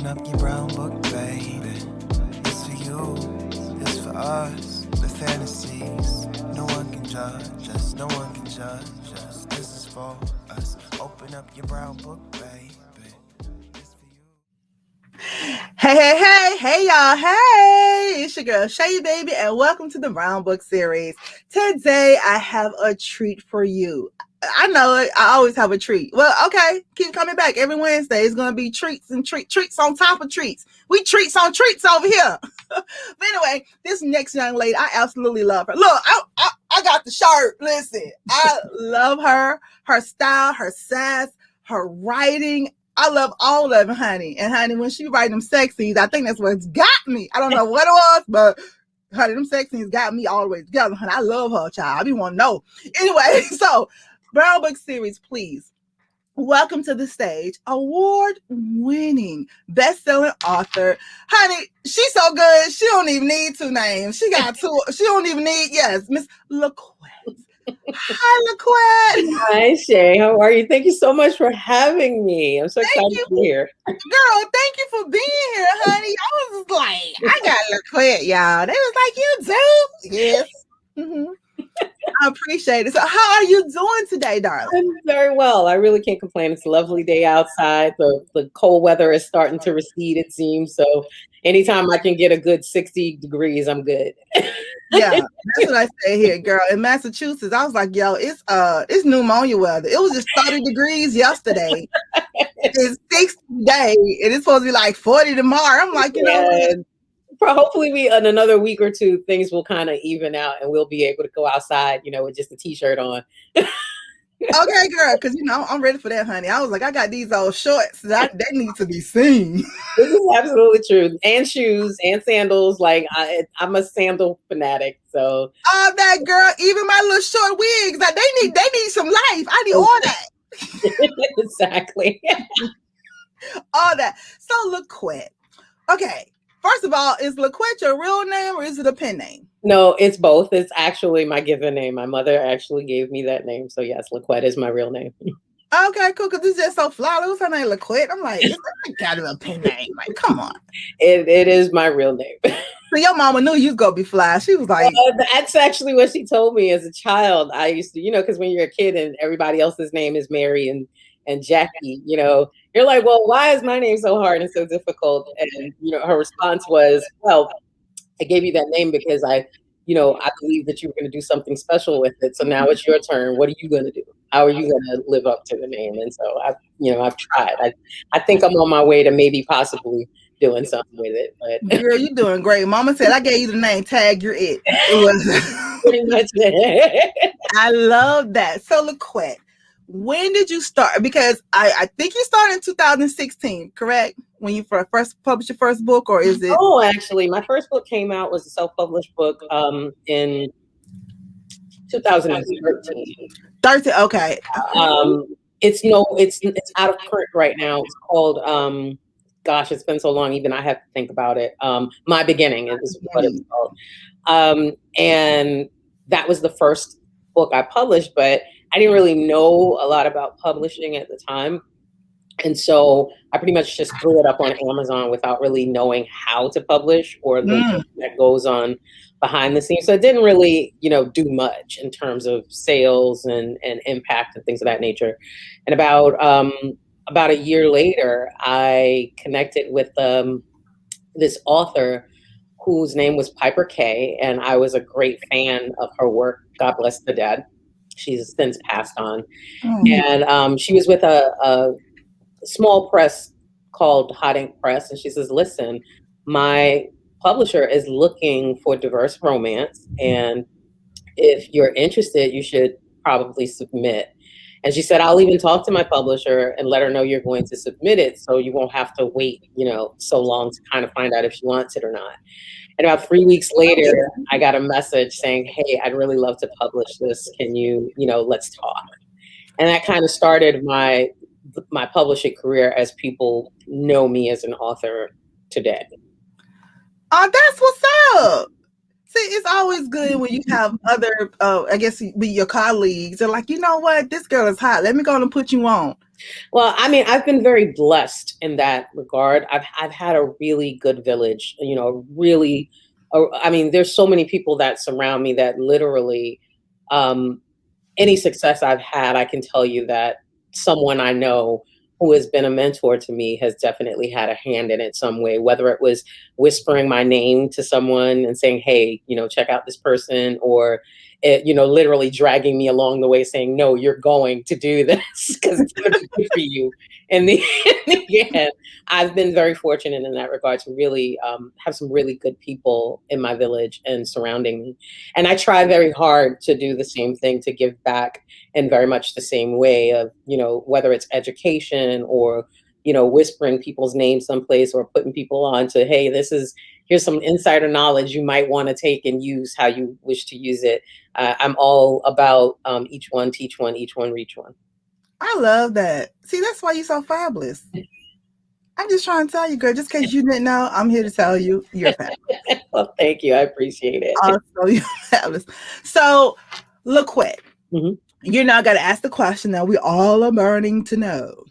Open up your brown book, baby. It's for you, it's for us. The fantasies, no one can judge us, no one can judge us. This is for us. Open up your brown book, baby. It's for you. Hey, y'all. Hey, it's your girl, Shay Baby, and welcome to the Brown Book series. Today, I have a treat for you. I know it. I always have a treat. Well, okay. Keep coming back. Every Wednesday is going to be treats and treats on top of treats. We treats on treats over here. But anyway, this next young lady, I absolutely love her. Look, I got the shirt. Listen, I love her style, her sass, her writing. I love all of it, honey. And honey, when she write them sexies, I think that's what's got me. I don't know what it was, but honey, them sexies got me all the way together. Honey, I love her, child. I be want to know. Anyway, so Brown Book series, please. Welcome to the stage, award-winning, best-selling author. Honey, she's so good, she don't even need two names. She got two. She don't even need, yes, Miss LaQuette. Hi, LaQuette. Hi, Shay. How are you? Thank you so much for having me. I'm so excited to be here. Girl, thank you for being here, honey. I was like, I got LaQuette, y'all. They was like, you do? Yes. Mm-hmm. I appreciate it. So how are you doing today, darling? I'm very well. I really can't complain. It's a lovely day outside. The cold weather is starting to recede, it seems. So anytime I can get a good 60 degrees, I'm good. Yeah, that's what I say here, girl. In Massachusetts, I was like, yo, it's pneumonia weather. It was just 30 degrees yesterday. It's 60 today, and it's supposed to be like 40 tomorrow. I'm like, you know what? Hopefully we in another week or two things will kind of even out and we'll be able to go outside, with just a t-shirt on. Okay, girl, because I'm ready for that, honey. I was like, I got these old shorts that they need to be seen. This is absolutely true. And shoes and sandals. Like I'm a sandal fanatic. So that girl, even my little short wigs, like they need some life. I need all that. Exactly. All that. So LaQuette. Okay. First of all, is LaQuette your real name or is it a pen name? No, it's both. It's actually my given name. My mother actually gave me that name. So yes, LaQuette is my real name. Okay, cool. Because it's just so flawless. Her name LaQuette. I'm like, it's gotta be a pen name. Like, come on. It is my real name. So your mama knew you was gonna be fly. She was like, that's actually what she told me as a child. I used to, because when you're a kid and everybody else's name is Mary and Jackie, you're like, well, why is my name so hard and so difficult? And her response was, well, I gave you that name because I believe that you were going to do something special with it. So now it's your turn. What are you going to do? How are you going to live up to the name? And so I've tried. I think I'm on my way to maybe possibly doing something with it. But girl, you're doing great. Mama said, I gave you the name, tag, you're it. It was pretty much it. I love that. So LaQuette, when did you start? Because I think you started in 2016, correct? When you first published your first book, or is it? Oh, actually, my first book came out was a self-published book in 2013. 13, okay. It's out of print right now. It's called gosh, it's been so long. Even I have to think about it. My Beginning is what it's called, and that was the first book I published, but I didn't really know a lot about publishing at the time. And so I pretty much just threw it up on Amazon without really knowing how to publish or the work that goes on behind the scenes. So it didn't really, do much in terms of sales and impact and things of that nature. And about a year later, I connected with this author whose name was Piper Kay, and I was a great fan of her work. God bless the dead. She's since passed on. And she was with a small press called Hot Ink Press. And she says, listen, my publisher is looking for diverse romance. And if you're interested, you should probably submit. And she said, I'll even talk to my publisher and let her know you're going to submit it. So you won't have to wait, so long to kind of find out if she wants it or not. And about 3 weeks later, I got a message saying, hey, I'd really love to publish this. Can you, let's talk. And that kind of started my publishing career as people know me as an author today. Oh, that's what's up. See, it's always good when you have other, I guess, be your colleagues. They're like, you know what? This girl is hot. Let me go and put you on. Well, I mean, I've been very blessed in that regard. I've had a really good village, really. I mean, there's so many people that surround me that literally, um, any success I've had, I can tell you that someone I know who has been a mentor to me has definitely had a hand in it some way, whether it was whispering my name to someone and saying, hey, check out this person, or literally dragging me along the way saying, no, you're going to do this because it's going to be good for you. And in the end, I've been very fortunate in that regard to really have some really good people in my village and surrounding me. And I try very hard to do the same thing, to give back in very much the same way of, whether it's education or, whispering people's names someplace or putting people on to, hey, here's some insider knowledge you might want to take and use how you wish to use it. I'm all about each one, teach one, each one, reach one. I love that. See, that's why you're so fabulous. I'm just trying to tell you, girl, just in case you didn't know, I'm here to tell you you're fabulous. Well, thank you. I appreciate it. Also, you're fabulous. So, LaQuette, you're now got to ask the question that we all are burning to know.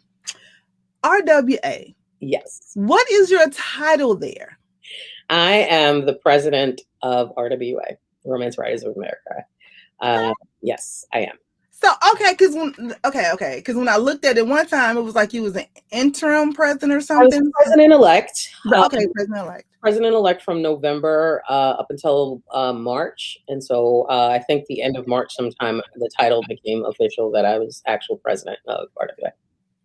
RWA. Yes. What is your title there? I am the president of RWA, Romance Writers of America. Yes, I am. So, because when I looked at it one time, it was like you was an interim president or something. I was president-elect. President-elect. President-elect from November up until March. And so I think the end of March sometime, the title became official that I was actual president of RWA.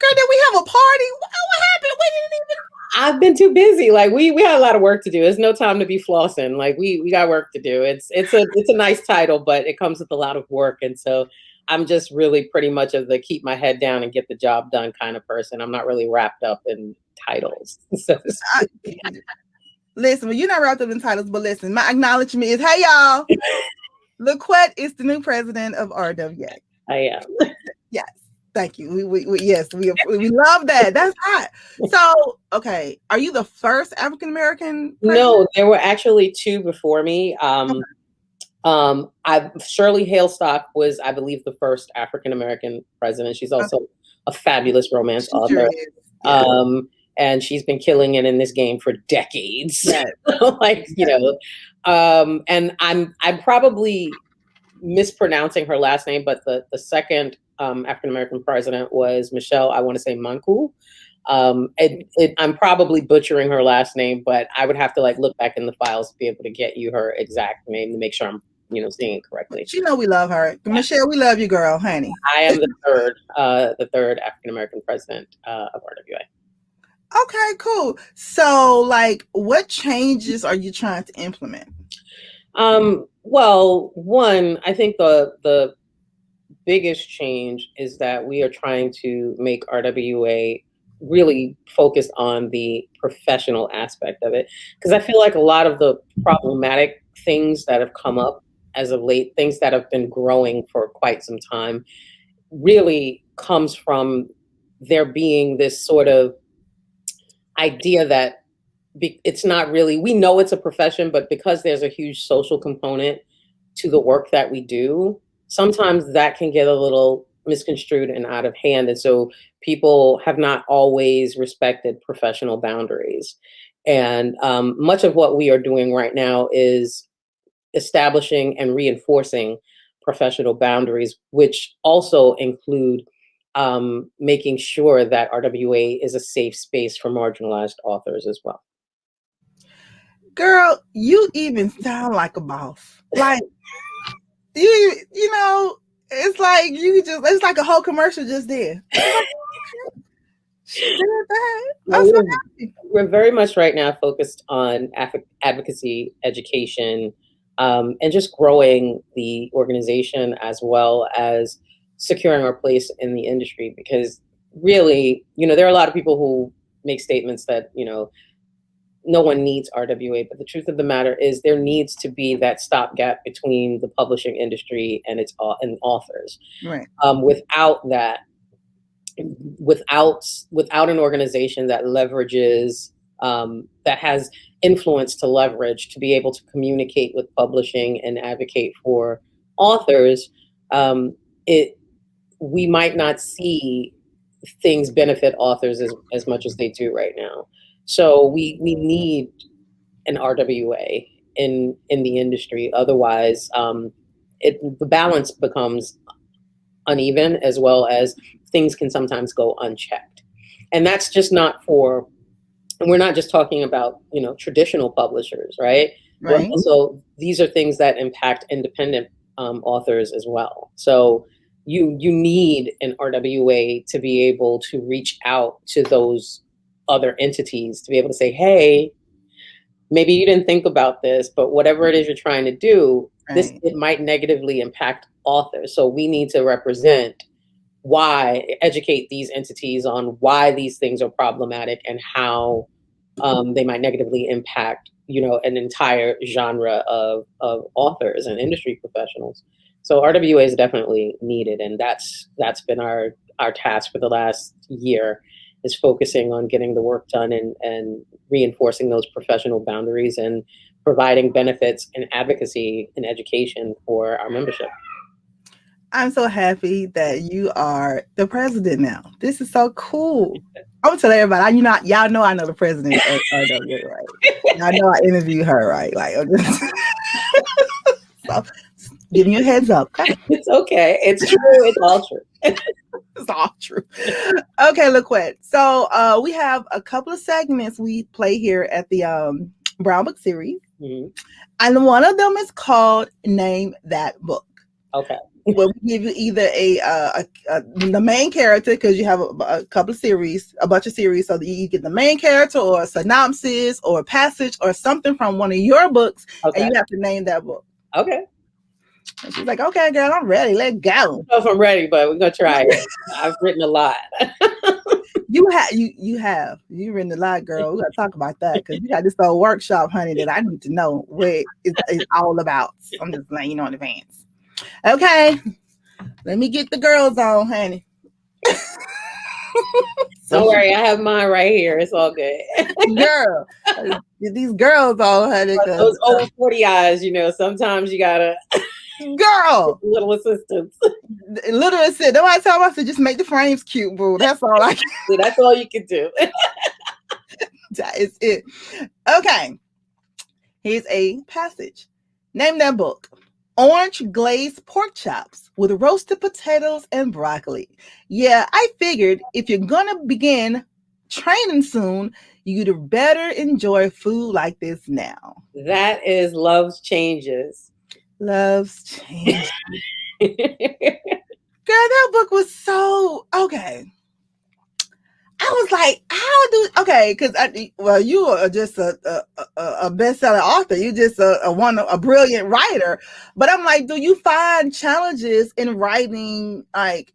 Girl, did we have a party? What happened? We didn't even... I've been too busy. Like we had a lot of work to do. There's no time to be flossing. Like we got work to do. It's a nice title, but it comes with a lot of work. And so I'm just really pretty much of the keep my head down and get the job done kind of person. I'm not really wrapped up in titles. So listen, well, you're not wrapped up in titles, but listen, my acknowledgement is, hey y'all, LaQuette is the new president of RWA. I am. Yes. Thank you. We love that. That's hot. So, okay. Are you the first African-American president? No, there were actually two before me. Shirley Hailstock was, I believe, the first African-American president. She's also a fabulous romance author. Yeah. And she's been killing it in this game for decades. Yeah. And I'm probably mispronouncing her last name, but the second African-American president was Michelle, I want to say Manku. I'm probably butchering her last name, but I would have to look back in the files to be able to get you her exact name to make sure I'm saying it correctly. You know we love her. Yeah. Michelle, we love you, girl, honey. I am the third African-American president of RWA. Okay, cool. So what changes are you trying to implement? Well, one, I think the biggest change is that we are trying to make RWA really focused on the professional aspect of it. Because I feel like a lot of the problematic things that have come up as of late, things that have been growing for quite some time, really comes from there being this sort of idea that it's not really, we know it's a profession, but because there's a huge social component to the work that we do, sometimes that can get a little misconstrued and out of hand. And so people have not always respected professional boundaries. And much of what we are doing right now is establishing and reinforcing professional boundaries, which also include making sure that RWA is a safe space for marginalized authors as well. Girl, you even sound like a boss. You know, it's like it's like a whole commercial just there. We're very much right now focused on advocacy, education, and just growing the organization as well as securing our place in the industry. Because really, there are a lot of people who make statements that, no one needs RWA, but the truth of the matter is there needs to be that stopgap between the publishing industry and and authors. Right. Without that, without an organization that leverages, that has influence to leverage to be able to communicate with publishing and advocate for authors, we might not see things benefit authors as much as they do right now. So we need an RWA in the industry. Otherwise, the balance becomes uneven, as well as things can sometimes go unchecked. And that's just not for, and we're not just talking about, traditional publishers, right? Right. So these are things that impact independent authors as well. So you need an RWA to be able to reach out to those other entities, to be able to say, hey, maybe you didn't think about this, but whatever it is you're trying to do, Right. it might negatively impact authors. So we need to represent educate these entities on why these things are problematic and how they might negatively impact, an entire genre of authors and industry professionals. So RWA is definitely needed, and that's been our task for the last year, is focusing on getting the work done and reinforcing those professional boundaries and providing benefits and advocacy and education for our membership. I'm so happy that you are the president now. This is so cool. I'm gonna tell everybody. Y'all know I know the president of RWA, right? Y'all know I interviewed her, right? Like, so giving you a heads up. Okay? It's okay. It's true. It's all true. It's all true. Okay, LaQuette. So we have a couple of segments we play here at the Brown Book Series, and one of them is called "Name That Book." Okay. Well, we give you either the main character, because you have a couple of series, a bunch of series, so that you get the main character or a synopsis or a passage or something from one of your books, and you have to name that book. Okay. And she's like, "Okay, girl, I'm ready. Let's go." I don't know if I'm ready, but we're gonna try it. I've written a lot. You've written a lot, girl. We gotta talk about that, because you got this whole workshop, honey, that I need to know what it's all about. I'm just letting you know in advance. Okay, let me get the girls on, honey. Don't worry, I have mine right here. It's all good. Girl, get these girls on, honey. Those over 40 eyes, sometimes you gotta. Girl, little assistance. Little assistance. Nobody tell us to just make the frames cute, boo. That's all I can do. That's all you can do. That is it. Okay, here's a passage. Name that book. Orange glazed pork chops with roasted potatoes and broccoli. Yeah, I figured if you're gonna begin training soon, you'd better enjoy food like this now. That is Love's Changes. Love's Changes. Girl, that book was so okay. I was like, because you are just a best-selling author. You just a brilliant writer. But I'm like, do you find challenges in writing like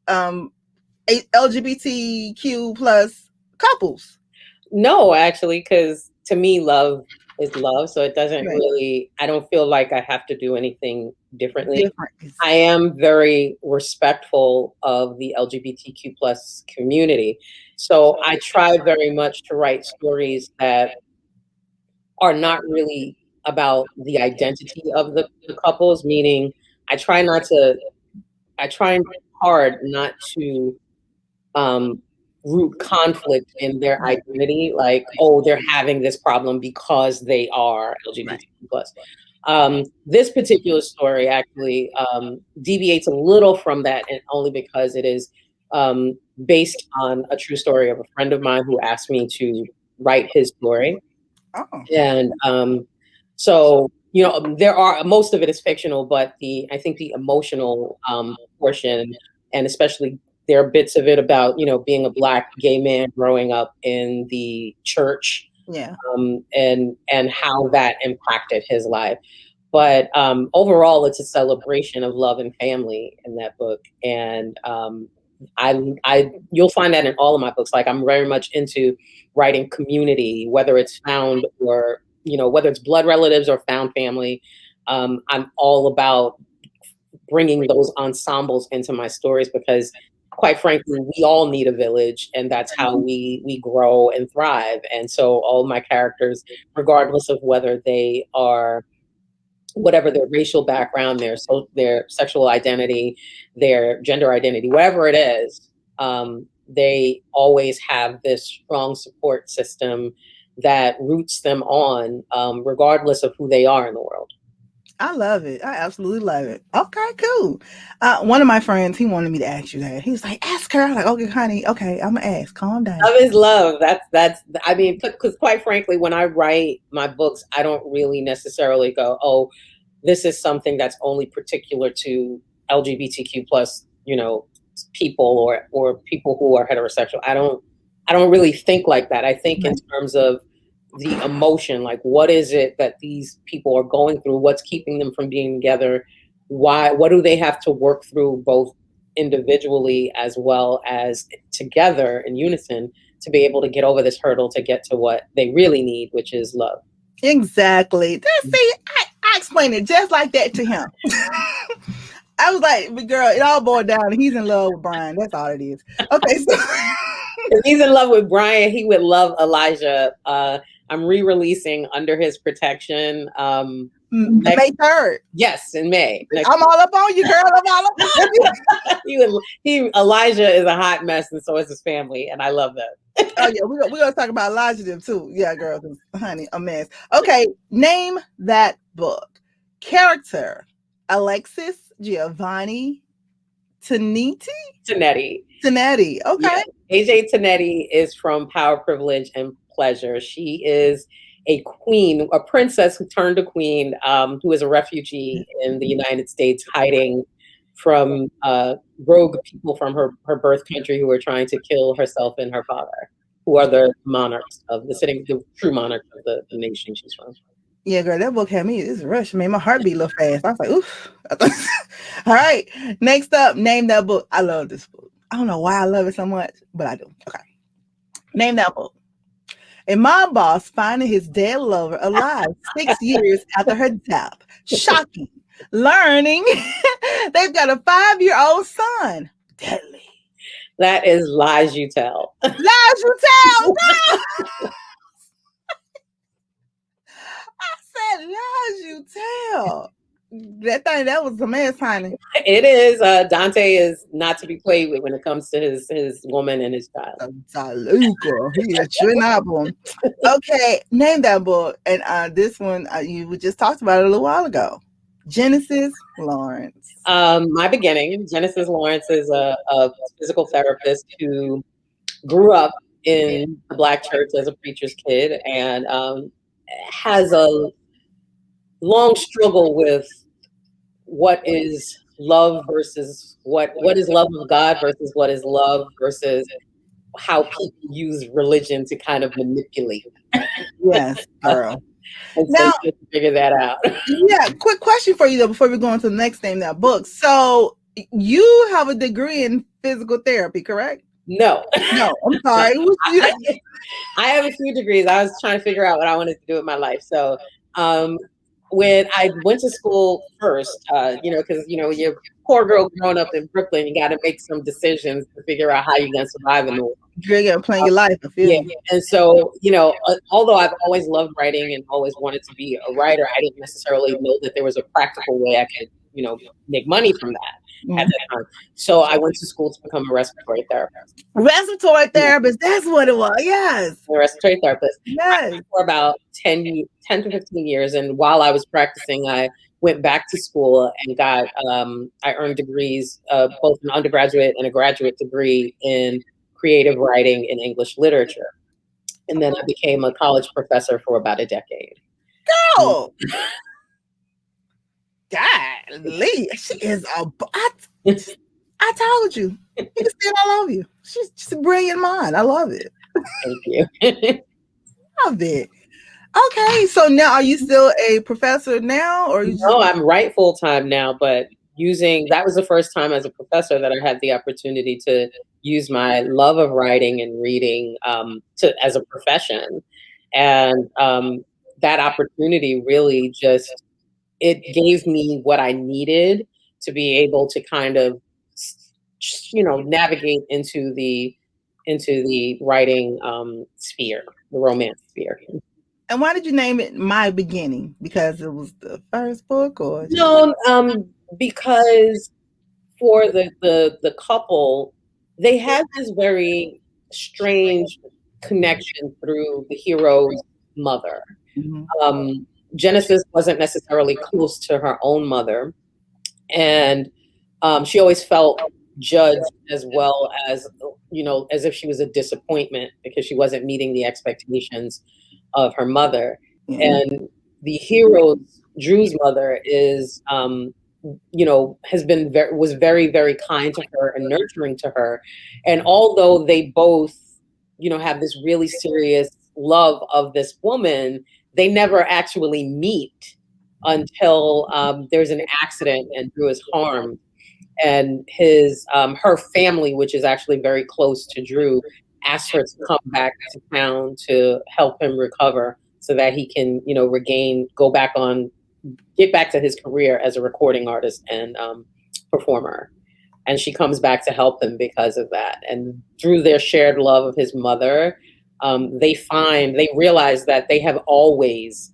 LGBTQ plus couples? No, actually, because to me, love is love. So it doesn't really, I don't feel like I have to do anything differently. I am very respectful of the LGBTQ plus community. So I try very much to write stories that are not really about the identity of the couples, meaning I try hard not to root conflict in their identity, like, oh, they're having this problem because they are LGBTQ plus. This particular story actually deviates a little from that, and only because it is based on a true story of a friend of mine who asked me to write his story. Oh. And so, there are, most of it is fictional, but I think the emotional portion, and especially there are bits of it about, being a Black gay man growing up in the church, and how that impacted his life. But overall, it's a celebration of love and family in that book. And you'll find that in all of my books. Like, I'm very much into writing community, whether it's found or, whether it's blood relatives or found family. I'm all about bringing those ensembles into my stories, because quite frankly, we all need a village, and that's how we grow and thrive. And so all my characters, regardless of whether they are, whatever their racial background, their sexual identity, their gender identity, whatever it is, they always have this strong support system that roots them on, regardless of who they are in the world. I love it. I absolutely love it. Okay, cool. One of my friends, he wanted me to ask you that. He was like, ask her. I'm like, okay, honey, okay, I'm gonna ask. Calm down. Love is love. That's. I mean, because quite frankly, when I write my books, I don't really necessarily go, oh, this is something that's only particular to LGBTQ plus, people or people who are heterosexual. I don't really think like that. I think in terms of the emotion, like what is it that these people are going through? What's keeping them from being together? What do they have to work through both individually as well as together in unison to be able to get over this hurdle to get to what they really need, which is love. Exactly. See, I explained it just like that to him. I was like, but girl, it all boiled down. He's in love with Brian. That's all it is. Okay. So if he's in love with Brian, he would love Elijah. I'm re-releasing Under His Protection. May 3rd. Yes, in May. I'm all up on you, girl. I'm all up on you. Elijah is a hot mess, and so is his family, and I love that. Oh yeah, we're gonna talk about Elijah them too. Yeah, girl, honey, a mess. Okay, name that book. Character: Alexis, Giovanni, Tanetti. Okay. Yeah. AJ Tanetti is from Power, Privilege, and Pleasure. She is a queen, a princess who turned a queen, who is a refugee in the United States, hiding from rogue people from her birth country who are trying to kill herself and her father, who are the monarchs of the true monarchs of the nation she's from. Yeah, girl, that book had me. This rush made my heart beat a little fast. I was like, oof. All right. Next up, name that book. I love this book. I don't know why I love it so much, but I do. Okay. Name that book. A mob boss finding his dead lover alive 6 years after her death. Shocking. Learning they've got a 5-year-old son. Deadly. That is Lies You Tell. Lies You Tell. No! I said Lies You Tell. That was a man's honey. It is. Dante is not to be played with when it comes to his woman and his child. Saluka. He is Chernobyl. Okay, name that book. And this one you just talked about it a little while ago. Genesis Lawrence. My beginning. Genesis Lawrence is a physical therapist who grew up in the Black church as a preacher's kid and has a long struggle with what is love versus what is love of God versus what is love versus how people use religion to kind of manipulate. Yes, girl. And so now, you have to figure that out. Yeah, quick question for you though before we go on to the next name that book. So you have a degree in physical therapy, correct? No, I'm sorry. I have a few degrees. I was trying to figure out what I wanted to do with my life. So when I went to school first, because you're a poor girl growing up in Brooklyn, you got to make some decisions to figure out how you're going to survive in the world. You're going to plan your life. Yeah. And so, although I've always loved writing and always wanted to be a writer, I didn't necessarily know that there was a practical way I could, make money from that at that time. So I went to school to become a respiratory therapist. Respiratory therapist, that's what it was. Yes. A respiratory therapist. Yes. For about 10 to 15 years. And while I was practicing, I went back to school and got, I earned degrees, both an undergraduate and a graduate degree in creative writing and English literature. And then I became a college professor for about a decade. Go! Golly, she is I told you. You can stand all over you. She's just a brilliant mind. I love it. Thank you. Love it. Okay, so now are you still a professor now, or No, I'm right full time now, but that was the first time as a professor that I had the opportunity to use my love of writing and reading as a profession, and that opportunity really just it gave me what I needed to be able to kind of navigate into the writing sphere, the romance sphere. And why did you name it My Beginning? Because it was the first book, or no? Because for the couple, they had this very strange connection through the hero's mother. Mhm. Genesis wasn't necessarily close to her own mother, and she always felt judged as well as, as if she was a disappointment because she wasn't meeting the expectations of her mother. Yeah. And the hero's Drew's mother is, was very, very kind to her and nurturing to her. And although they both, have this really serious love of this woman, they never actually meet until there's an accident and Drew is harmed. And her family, which is actually very close to Drew, asked her to come back to town to help him recover so that he can, get back to his career as a recording artist and performer. And she comes back to help him because of that. And through their shared love of his mother, they realize that they have always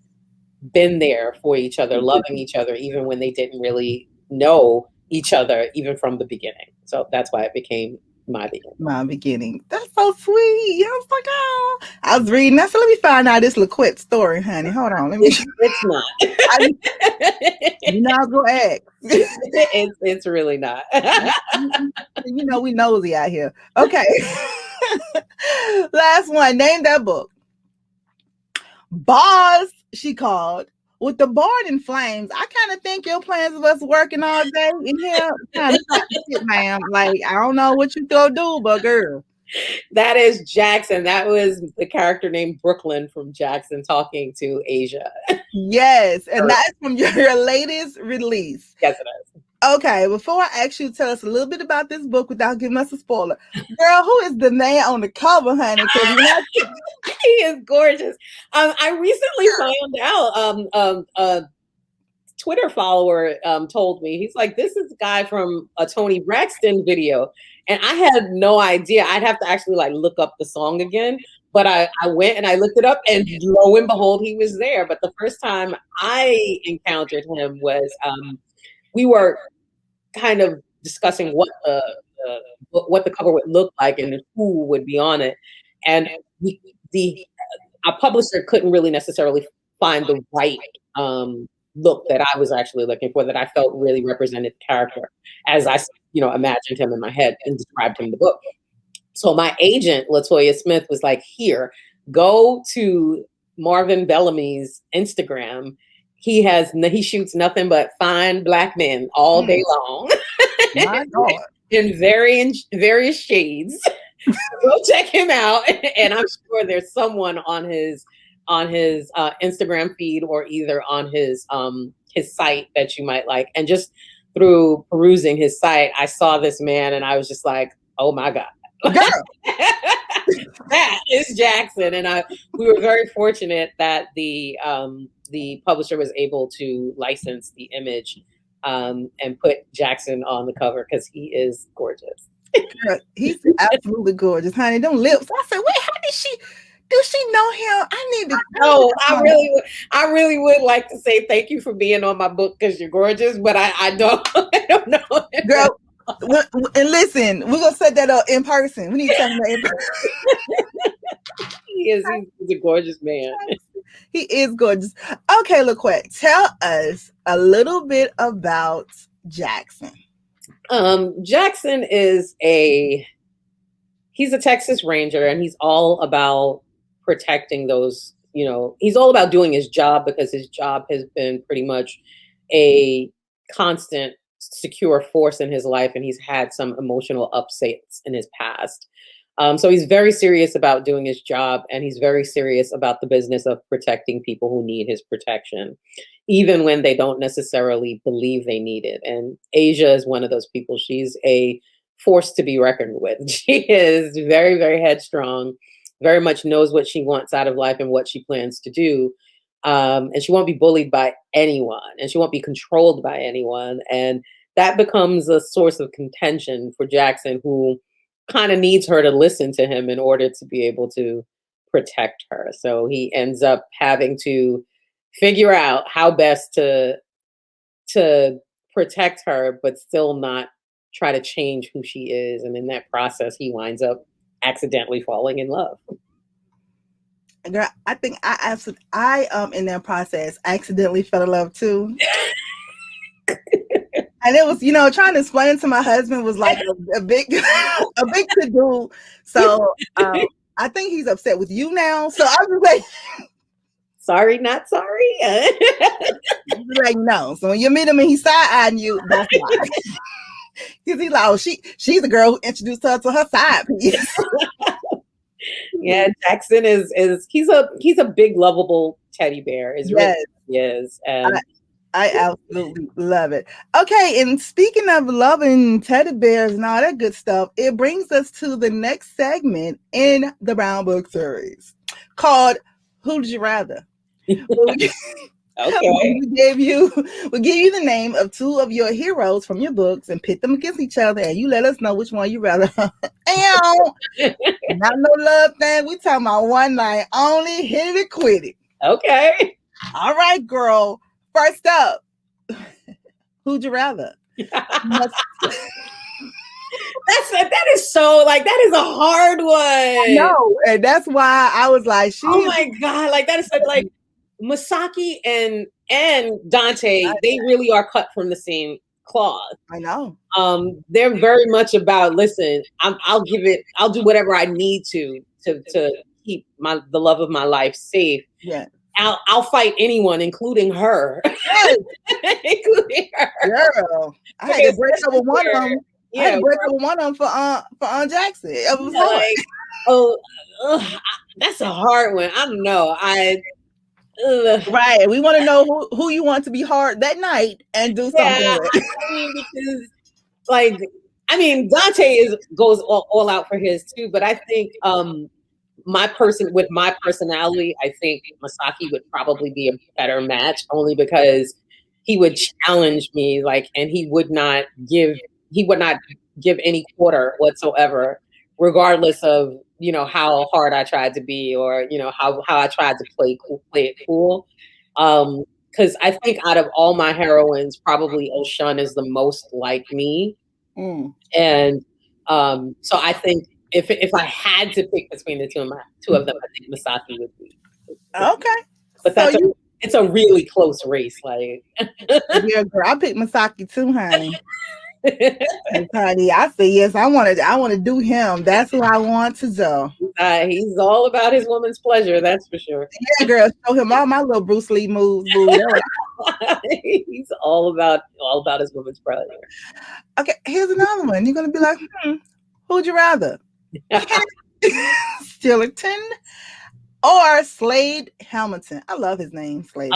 been there for each other, loving each other, even when they didn't really know each other, even from the beginning. So that's why it became My Beginning. My Beginning. That's so sweet. I was like, oh, I was reading that. So let me find out this LaQuette story, honey. Hold on. It's not. I was going to ask. It's really not. We nosy out here. Okay. Last one. Name that book. Boss, she called. With the board in flames, I kind of think your plans of us working all day in here kind of shit, ma'am. Like, I don't know what you gonna do, but girl. That is Jackson. That was the character named Brooklyn from Jackson talking to Asia. Yes, and that's from your latest release. Yes, it is. Okay, before I ask you to tell us a little bit about this book without giving us a spoiler, girl, who is the man on the cover, honey? He is gorgeous. I recently found out a Twitter follower told me, he's like, this is a guy from a Toni Braxton video. And I had no idea. I'd have to actually look up the song again. But I went and I looked it up, and lo and behold, he was there. But the first time I encountered him was we were kind of discussing what the cover would look like and who would be on it. And our publisher couldn't really necessarily find the right look that I was actually looking for, that I felt really represented the character as I, imagined him in my head and described him in the book. So my agent, LaToya Smith, was like, here, go to Marvin Bellamy's Instagram. He shoots nothing but fine Black men all day long. My God. In various shades. Go check him out. And I'm sure there's someone on his Instagram feed or either on his site that you might like. And just through perusing his site, I saw this man and I was just like, oh my God. That is Jackson. And we were very fortunate that the publisher was able to license the image and put Jackson on the cover because he is gorgeous. Girl, he's absolutely gorgeous, honey. Them lips. I said, wait, how do she know him? I need to know. I really would like to say thank you for being on my book because you're gorgeous, but I don't know. Girl, and listen, we're gonna set that up in person. We need to tell him that in person. He's a gorgeous man. He is gorgeous. Okay, LaQuette, tell us a little bit about Jackson. Jackson is he's a Texas Ranger, and he's all about protecting those, he's all about doing his job because his job has been pretty much a constant secure force in his life, and he's had some emotional upsets in his past. So he's very serious about doing his job, and he's very serious about the business of protecting people who need his protection, even when they don't necessarily believe they need it. And Asia is one of those people. She's a force to be reckoned with. She is very, very headstrong, very much knows what she wants out of life and what she plans to do. And she won't be bullied by anyone, and she won't be controlled by anyone. And that becomes a source of contention for Jackson, who kind of needs her to listen to him in order to be able to protect her. So he ends up having to figure out how best to protect her, but still not try to change who she is, and in that process, he winds up accidentally falling in love. Girl, I think I in that process accidentally fell in love too. And it was, trying to explain to my husband was like a big to do. So I think he's upset with you now. So I was like, sorry, not sorry. like, no. So when you meet him and he's side-eyeing you, that's why. Because he's like, oh, she's the girl who introduced her to her side piece. Yeah, Jackson is he's a big lovable teddy bear. Yes, he is. And I absolutely love it. Okay, and speaking of loving teddy bears and all that good stuff, it brings us to the next segment in the Brown Book series called "Who Did You Rather?" Okay. We'll give you the name of two of your heroes from your books and pit them against each other, and you let us know which one you rather. Not no love thing. We talking about one night only. Hit it, quit it. Okay. All right, girl. First up, who'd you rather? That is so that is a hard one. No, and that's why I was like, oh my God, that is like Masaki and Dante, they really are cut from the same cloth. I know. They're very much about, listen, I'll do whatever I need to keep the love of my life safe. Yeah. I'll fight anyone, including her. Yes. Including her. Girl. I had to break up with one of them. Yeah, I had to break up with one of them for Aunt Jackson. It was hard. That's a hard one. I don't know. Right. We want to know who you want to be hard that night and do something with. Because Dante goes all out for his too, but I think my personality, I think Masaki would probably be a better match, only because he would challenge me, and he would not give any quarter whatsoever, regardless of how hard I tried to be, or how I tried to play it cool. Because I think out of all my heroines, probably Oshun is the most like me. And so I think if I had to pick between the two of them, I think Masaki would be. Okay. But it's a really close race. Yeah, girl, I picked Masaki too, honey. Honey, I say yes. I want to do him. That's who I want to do. He's all about his woman's pleasure. That's for sure. Yeah, girl, show him all my little Bruce Lee moves. He's all about his woman's pleasure. Okay, here's another one. You're gonna be like, who'd you rather? Stillerton or Slade Hamilton? I love his name, Slade.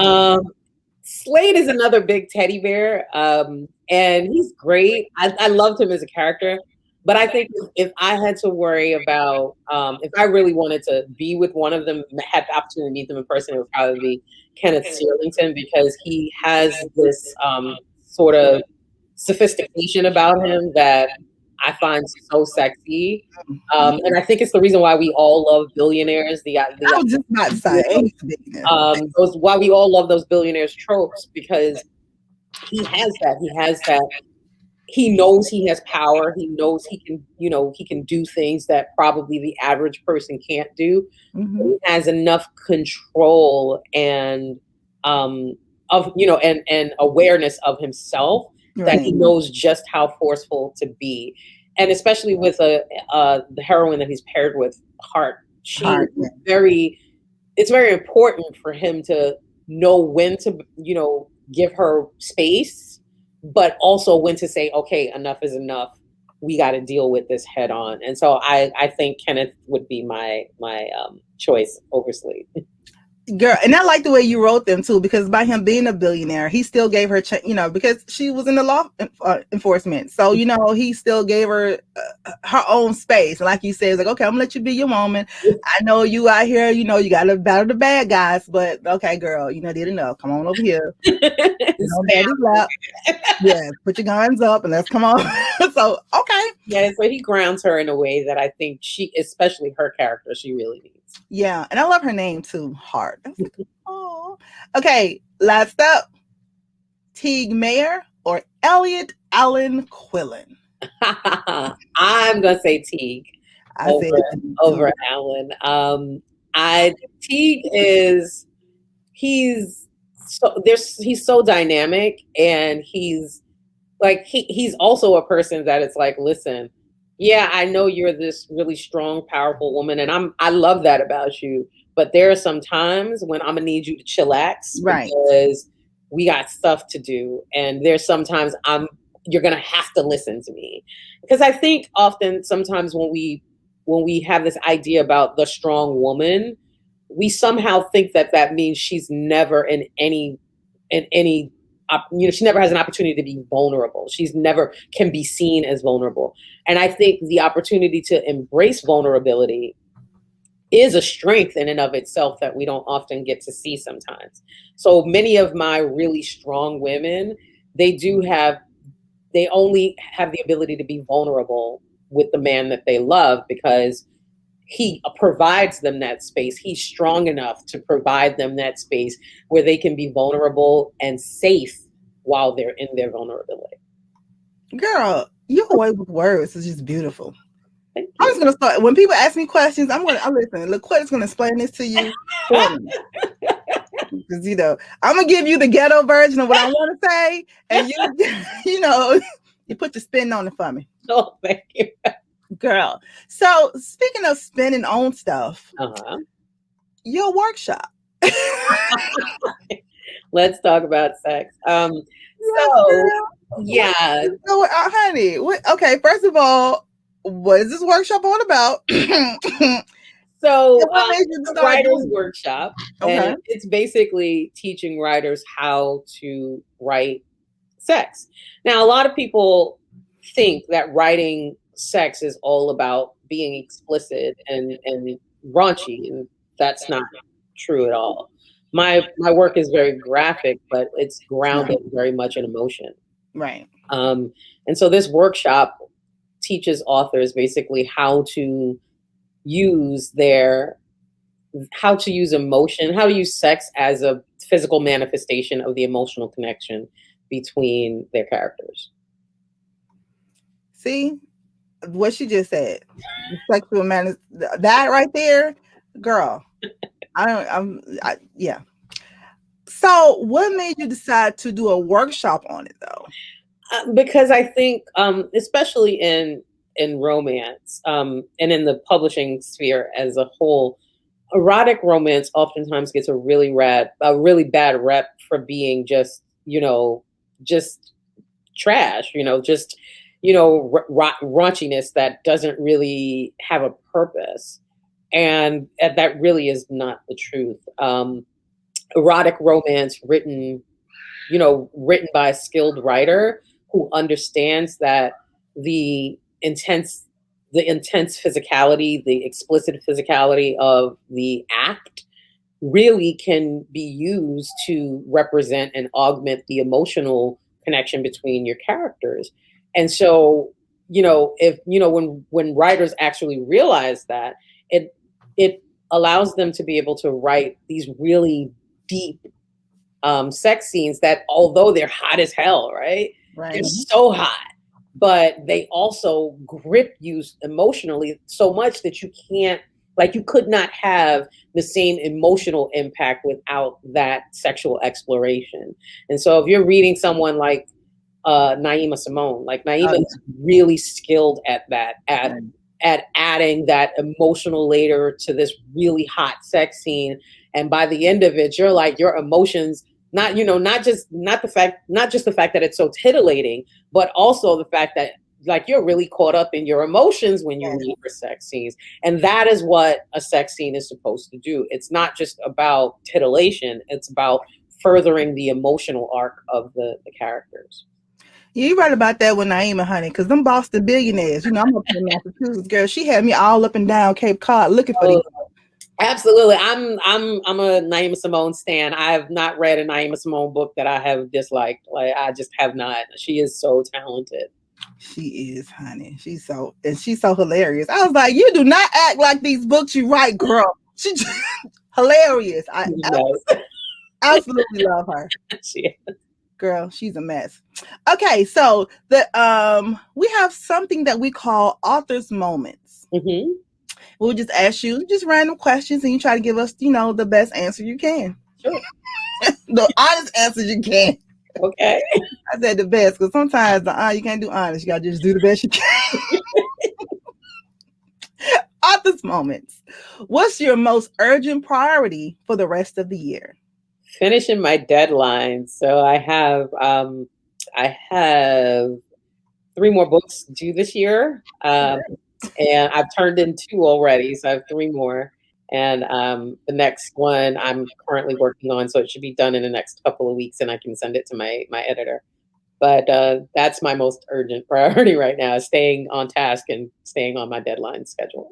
Slade is another big teddy bear, and he's great. I loved him as a character, but I think if I had to worry about, if I really wanted to be with one of them, had the opportunity to meet them in person, it would probably be Kenneth Searlington, because he has this sort of sophistication about him that I find so sexy, and I think it's the reason why we all love billionaires. I was just about to say, why we all love those billionaires tropes, because he has that. He knows he has power. He knows he can do things that probably the average person can't do. Mm-hmm. He has enough control and awareness of himself. Right. That he knows just how forceful to be, and especially with the heroine that he's paired with, Hart. It's very important for him to know when to give her space, but also when to say, okay, enough is enough. We got to deal with this head on. And so I think Kenneth would be my choice over Slade. Girl, and I like the way you wrote them too, because by him being a billionaire, he still gave her, because she was in the law enforcement. So, he still gave her her own space. And like you said, it's like, okay, I'm gonna let you be your woman. I know you out here, you got to battle the bad guys, but okay, girl, did enough. Come on over here. Daddy's lap. Yeah, put your guns up and let's come on. So, okay. Yeah, so he grounds her in a way that I think especially her character, she really needs. Yeah, and I love her name too, Hart. Oh, okay. Last up, Teague Mayer or Elliot Allen Quillen. I'm gonna say Teague I said over Alan. Teague is he's so dynamic, and he's like he's also a person that it's like, listen, yeah, I know you're this really strong, powerful woman, and I love that about you. But there are some times when I'm gonna need you to chillax, right, because we got stuff to do, and there's sometimes you're gonna have to listen to me, because I think often sometimes when we have this idea about the strong woman, we somehow think that means she's never she never has an opportunity to be vulnerable. She's never can be seen as vulnerable. And I think the opportunity to embrace vulnerability is a strength in and of itself that we don't often get to see sometimes. So many of my really strong women, they only have the ability to be vulnerable with the man that they love, because he provides them that space. He's strong enough to provide them that space where they can be vulnerable and safe while they're in their vulnerability. Girl, your way with words is just beautiful. I'm just gonna start. When people ask me questions, I'm listen. LaQuette is gonna explain this to you for me, because I'm gonna give you the ghetto version of what I want to say, and you put your spin on it for me. Oh, thank you, girl. So speaking of spinning on stuff, your workshop. Let's talk about sex. Honey. Okay, first of all, what is this workshop all about? So it's a writer's workshop. Okay. And it's basically teaching writers how to write sex. Now, a lot of people think that writing sex is all about being explicit and raunchy, and that's not true at all. My work is very graphic, but it's grounded very much in emotion. Right. And so this workshop teaches authors basically how to use emotion, how to use sex as a physical manifestation of the emotional connection between their characters. See what she just said. Sexual that right there, girl. Yeah. So what made you decide to do a workshop on it though? Because I think, especially in romance, and in the publishing sphere as a whole, erotic romance oftentimes gets a really bad rep for being just trash, raunchiness that doesn't really have a purpose. And that really is not the truth. Erotic romance written by a skilled writer who understands that the intense physicality, the explicit physicality of the act really can be used to represent and augment the emotional connection between your characters. And so, when writers actually realize that, it allows them to be able to write these really deep sex scenes that, although they're hot as hell, right? They're so hot, but they also grip you emotionally so much that you could not have the same emotional impact without that sexual exploration. And so if you're reading someone like Naima Simone, Naima is really skilled at that, at adding that emotional layer to this really hot sex scene. And by the end of it, you're like, your emotions, not just the fact that it's so titillating, but also the fact that you're really caught up in your emotions when you read for sex scenes. And that is what a sex scene is supposed to do. It's not just about titillation. It's about furthering the emotional arc of the characters. Yeah, you're right about that with Naima, honey, because them Boston billionaires, I'm up in Massachusetts, girl. She had me all up and down Cape Cod looking for these. Absolutely. I'm a Naima Simone stan. I have not read a Naima Simone book that I have disliked. I just have not. She is so talented. She is, honey. She's so hilarious. I was like, you do not act like these books you write, girl. She's hilarious. I absolutely love her. She is. Girl, she's a mess. Okay, so we have something that we call author's moments. Mm-hmm. We'll just ask you just random questions, and you try to give us, the best answer you can. Sure. The honest answers you can. Okay. I said the best because sometimes you can't do honest. You gotta just do the best you can. Author's moments. What's your most urgent priority for the rest of the year? Finishing my deadline. So I have 3 more books due this year. And I've turned in 2 already, so I have 3 more. And the next one I'm currently working on, so it should be done in the next couple of weeks, and I can send it to my editor. But that's my most urgent priority right now, is staying on task and staying on my deadline schedule.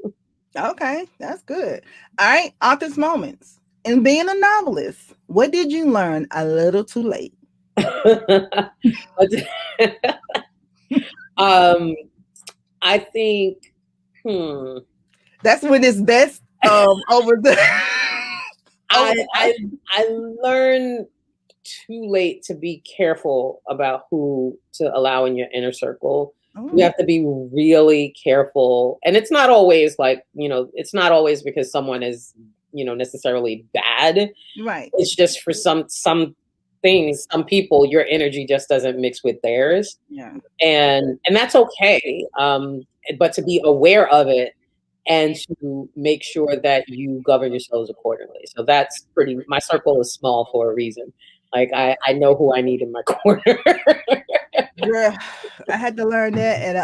Okay, that's good. All right, author's moments. In being a novelist, what did you learn a little too late? I think, that's when it's best over the. I learned too late to be careful about who to allow in your inner circle. You have to be really careful. And it's not always it's not always because someone is, necessarily bad. Right. It's just for some things, some people, your energy just doesn't mix with theirs. Yeah. And that's okay. But to be aware of it and to make sure that you govern yourselves accordingly. So that's my circle is small for a reason. Like I know who I need in my corner. Girl, I had to learn that, and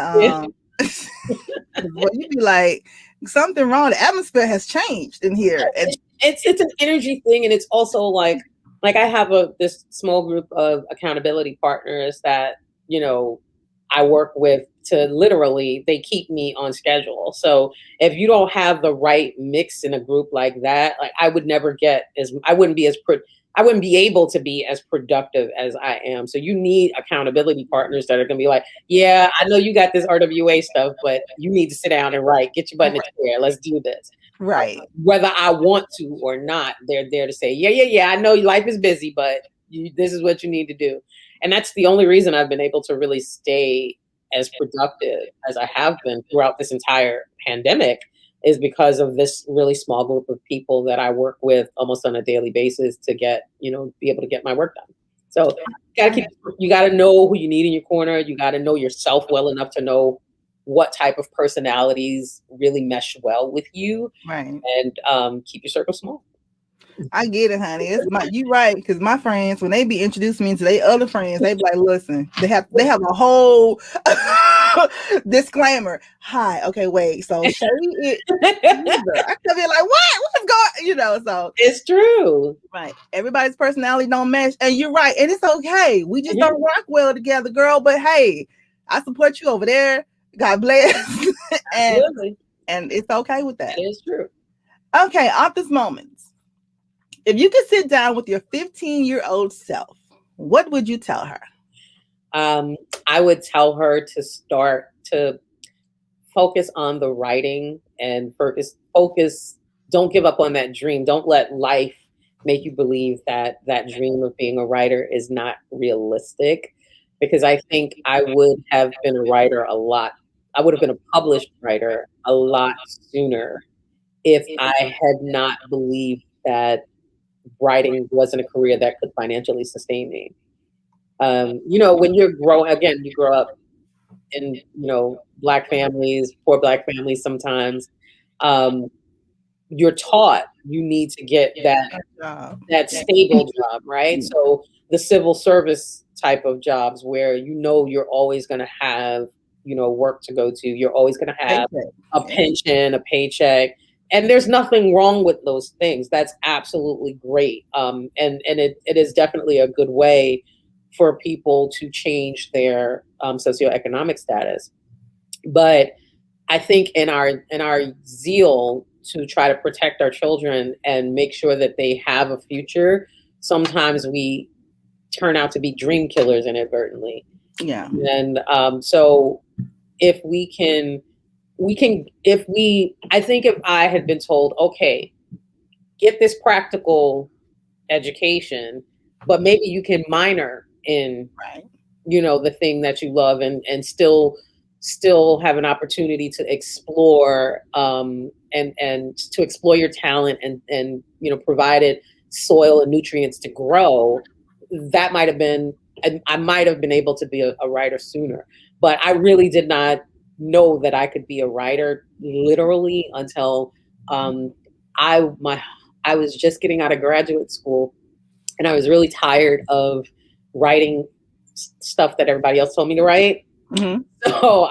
well, you'd be like, something wrong. The atmosphere has changed in here. And it's an energy thing, and it's also like I have this small group of accountability partners that I work with to literally they keep me on schedule. So if you don't have the right mix in a group like that, like I wouldn't be able to be as productive as I am. So you need accountability partners that are going to be like, yeah, I know you got this RWA stuff, but you need to sit down and write, get your butt in the chair. Let's do this. Right. Whether I want to or not, they're there to say, yeah. I know life is busy, but this is what you need to do. And that's the only reason I've been able to really stay as productive as I have been throughout this entire pandemic, is because of this really small group of people that I work with almost on a daily basis to get, be able to get my work done. So you got to know who you need in your corner. You got to know yourself well enough to know what type of personalities really mesh well with you. Right. And keep your circle small. I get it, honey. You right, because my friends, when they be introducing me to their other friends, they be like, listen, they have a whole disclaimer. Hi, okay, wait. So Shay I could be like, what's going, so it's true. Right. Everybody's personality don't match. And you're right. And it's okay. We just don't rock well together, girl. But hey, I support you over there. God bless. and it's okay with that. It is true. Okay, author's moments. If you could sit down with your 15-year-old self, what would you tell her? I would tell her to start to focus on the writing and focus. Don't give up on that dream. Don't let life make you believe that dream of being a writer is not realistic. Because I think I would have been a writer I would have been a published writer a lot sooner if I had not believed that writing wasn't a career that could financially sustain me. When you grow up in, Black families, poor Black families sometimes, you're taught you need to get that stable job, right? So the civil service type of jobs where you're always going to have, work to go to. You're always going to have a pension, a paycheck. And there's nothing wrong with those things. That's absolutely great. And it is definitely a good way for people to change their socioeconomic status. But I think in our zeal to try to protect our children and make sure that they have a future, sometimes we turn out to be dream killers inadvertently. Yeah. And so if I think if I had been told, okay, get this practical education, but maybe you can minor in, Right. the thing that you love, and still have an opportunity to explore, and to explore your talent, and provided soil and nutrients to grow, that might have been, I might have been able to be a writer sooner. But I really did not know that I could be a writer literally until I was just getting out of graduate school, and I was really tired of writing stuff that everybody else told me to write. Mm-hmm. So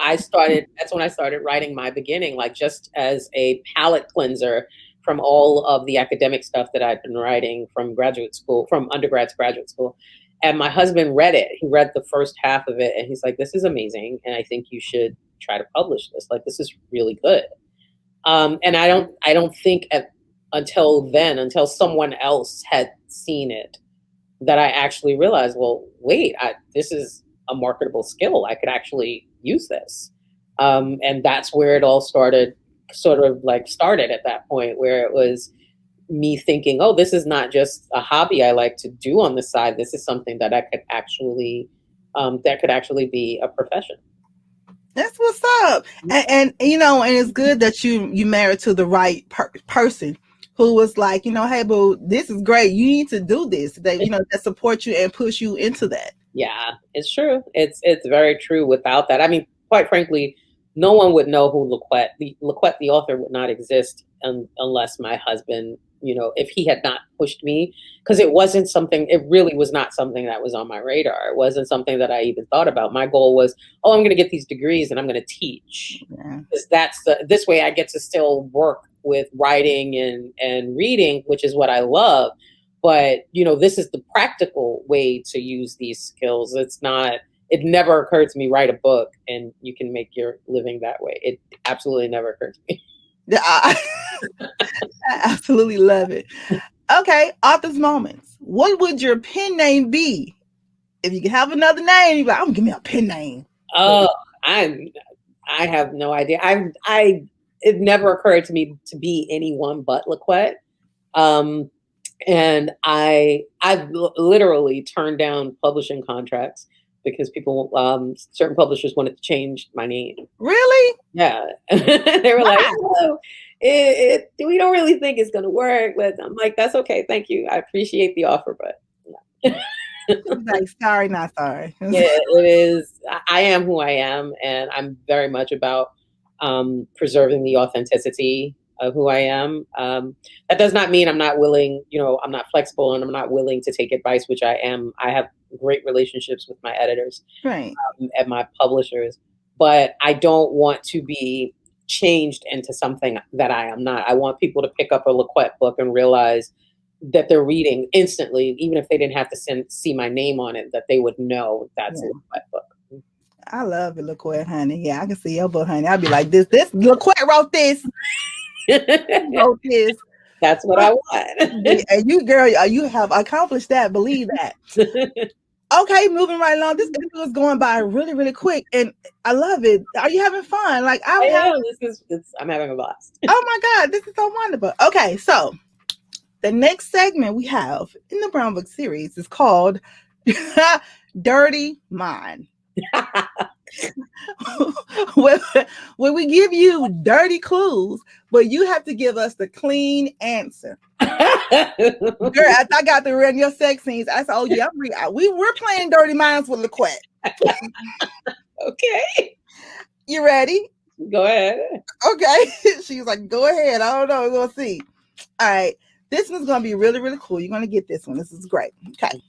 that's when I started writing my beginning, like just as a palate cleanser from all of the academic stuff that I'd been writing from graduate school, from undergrad to graduate school. And my husband read it. He read the first half of it, and he's like, "This is amazing, and I think you should try to publish this. Like, this is really good." And I don't think until someone else had seen it, that I actually realized, well, wait, this is a marketable skill. I could actually use this. And that's where it all started at that point, where it was me thinking, oh, this is not just a hobby I like to do on the side. This is something that I could actually, be a profession. That's what's up. And it's good that you married to the right person who was like, hey, boo, this is great. You need to do this. That support you and push you into that. Yeah, it's true. It's very true. Without that, I mean, quite frankly, no one would know who LaQuette, the author, would not exist unless my husband, if he had not pushed me, because it really was not something that was on my radar. It wasn't something that I even thought about. My goal was, I'm going to get these degrees and I'm going to teach. Because this way I get to still work with writing and reading, which is what I love. But, this is the practical way to use these skills. It never occurred to me, write a book and you can make your living that way. It absolutely never occurred to me. Yeah, I absolutely love it. Okay, author's moments. What would your pen name be? If you could have another name, you'd be like, I'm gonna give me a pen name. Oh, I have no idea. It never occurred to me to be anyone but LaQuette. And I've literally turned down publishing contracts because people, certain publishers wanted to change my name. Really? Yeah. They were like, oh, we don't really think it's going to work. But I'm like, that's okay. Thank you. I appreciate the offer, but no. Like, sorry, not sorry. Yeah, it is. I am who I am. And I'm very much about preserving the authenticity of who I am. That does not mean I'm not willing, I'm not flexible and I'm not willing to take advice, which I am. I have great relationships with my editors, right, and my publishers, but I don't want to be changed into something that I am not. I want people to pick up a LaQuette book and realize that they're reading instantly, even if they didn't have to see my name on it, that they would know that's a LaQuette book. I love it, LaQuette, honey. Yeah, I can see your book, honey. I'd be like, this LaQuette wrote this. Wrote this. That's what I want. And you, girl, you have accomplished that. Believe that. Okay, moving right along. This video is going by really, really quick, and I love it. Are you having fun? Like I'm having a blast. Oh my God, this is so wonderful. Okay, so the next segment we have in the Brown Book series is called Dirty Mind. Where we give you dirty clues, but you have to give us the clean answer. Girl, I got to run your sex scenes. I said, oh yeah, we're playing Dirty Minds with LaQuette. Okay. You ready? Go ahead. Okay. She's like, go ahead. I don't know. We're going to see. All right. This one's going to be really, really cool. You're going to get this one. This is great. Okay.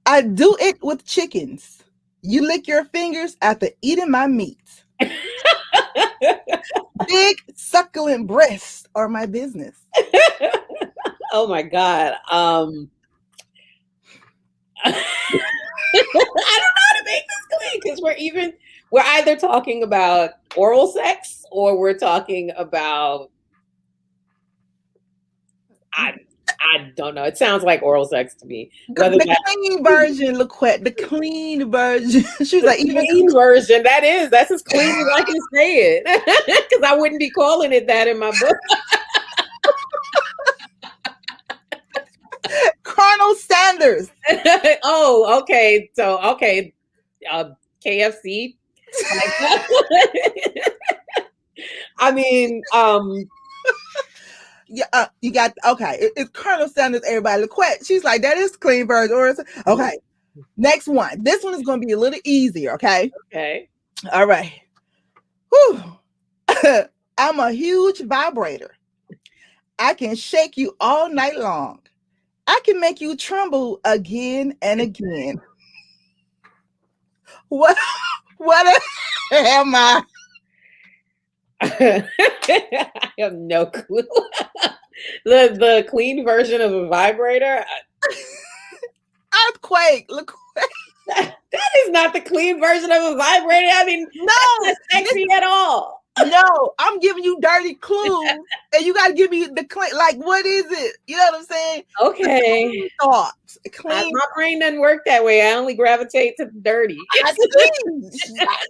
I do it with chickens. You lick your fingers after eating my meat. Big succulent breasts are my business. Oh my God. I don't know how to make this clear because we're either talking about oral sex or we're talking about I don't know. It sounds like oral sex to me. The clean version, LaQuette. The clean version. She's like, even clean version. That's as clean as I can say it. Because I wouldn't be calling it that in my book. Colonel Sanders. Oh, okay. So, okay. KFC. I mean, Yeah, you got okay. It's Colonel Sanders. Everybody, LaQuette. She's like, that is the clean version. Or okay. Next one. This one is going to be a little easier. Okay. Okay. All right. Whew. I'm a huge vibrator. I can shake you all night long. I can make you tremble again and again. What am I? I have no clue. The clean version of a vibrator. Earthquake. That is not the clean version of a vibrator. I mean, no, that's not sexy at all. No, I'm giving you dirty clues, and you got to give me the clean. Like, what is it? You know what I'm saying? Okay. Thoughts. Clean. My brain doesn't work that way. I only gravitate to the dirty.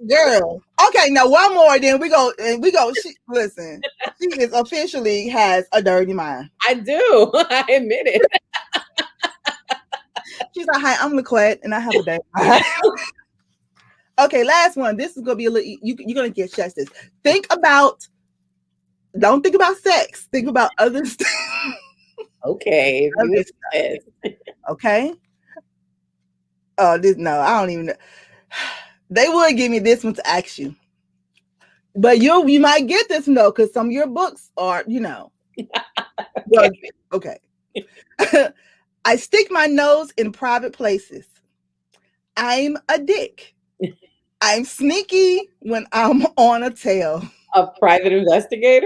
Girl. Okay, now one more. Then we go. Listen, she is officially has a dirty mind. I do. I admit it. She's like, "Hi, I'm LaQuette, and I have a dirty mind." Okay, last one. This is gonna be a little. You're gonna get justice. Don't think about sex. Think about other stuff. Okay. Okay. Oh, no, I don't even know. They would give me this one to ask you, but you might get this one though, because some of your books are, Okay. I stick my nose in private places. I'm a dick. I'm sneaky when I'm on a tail. A private investigator?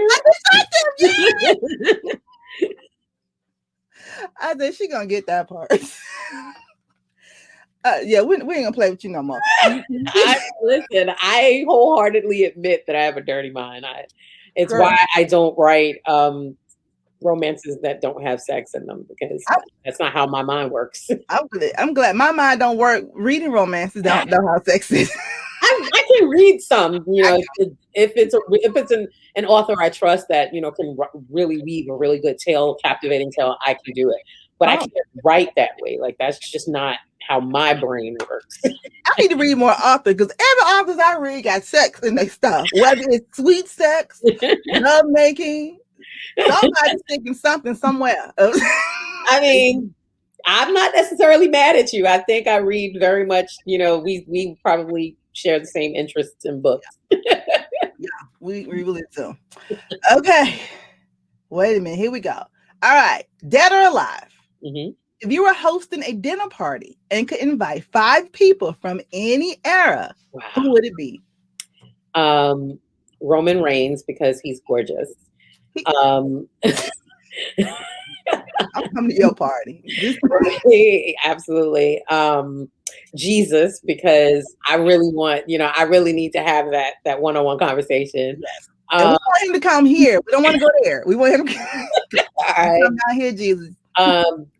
I said she gonna get that part. Yeah, we ain't gonna play with you no more. Listen, I wholeheartedly admit that I have a dirty mind. It's why I don't write romances that don't have sex in them, because that's not how my mind works. I'm glad my mind don't work. Reading romances don't know how sex is. I can read some, if it's an author I trust that can really weave a really good tale, captivating tale, I can do it. But I can't write that way. Like, that's just not how my brain works. I need to read more authors, because every authors I read got sex in their stuff, whether it's sweet sex, love making. Somebody's thinking something somewhere. I mean, I'm not necessarily mad at you. I think I read very much, we probably share the same interests in books. Yeah, we really do. Okay. Wait a minute. Here we go. All right. Dead or alive. Mm-hmm. If you were hosting a dinner party and could invite 5 people from any era, who would it be? Roman Reigns, because he's gorgeous. I'm coming to your party. Absolutely. Jesus, because I really want, I really need to have that one-on-one conversation. Yes. We want him to come here. We don't want to go there. We want him to come down here, Jesus.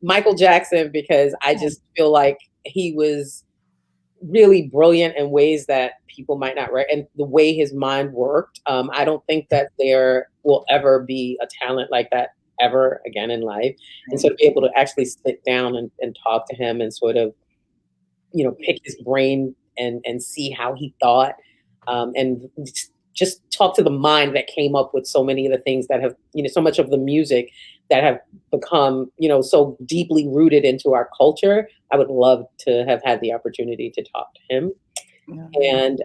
Michael Jackson, because I just feel like he was really brilliant in ways that people might not and the way his mind worked. I don't think that there will ever be a talent like that ever again in life. And so to be able to actually sit down and talk to him and sort of, pick his brain and see how he thought, and just talk to the mind that came up with so many of the things that have, so much of the music that have become, so deeply rooted into our culture. I would love to have had the opportunity to talk to him. Mm-hmm. And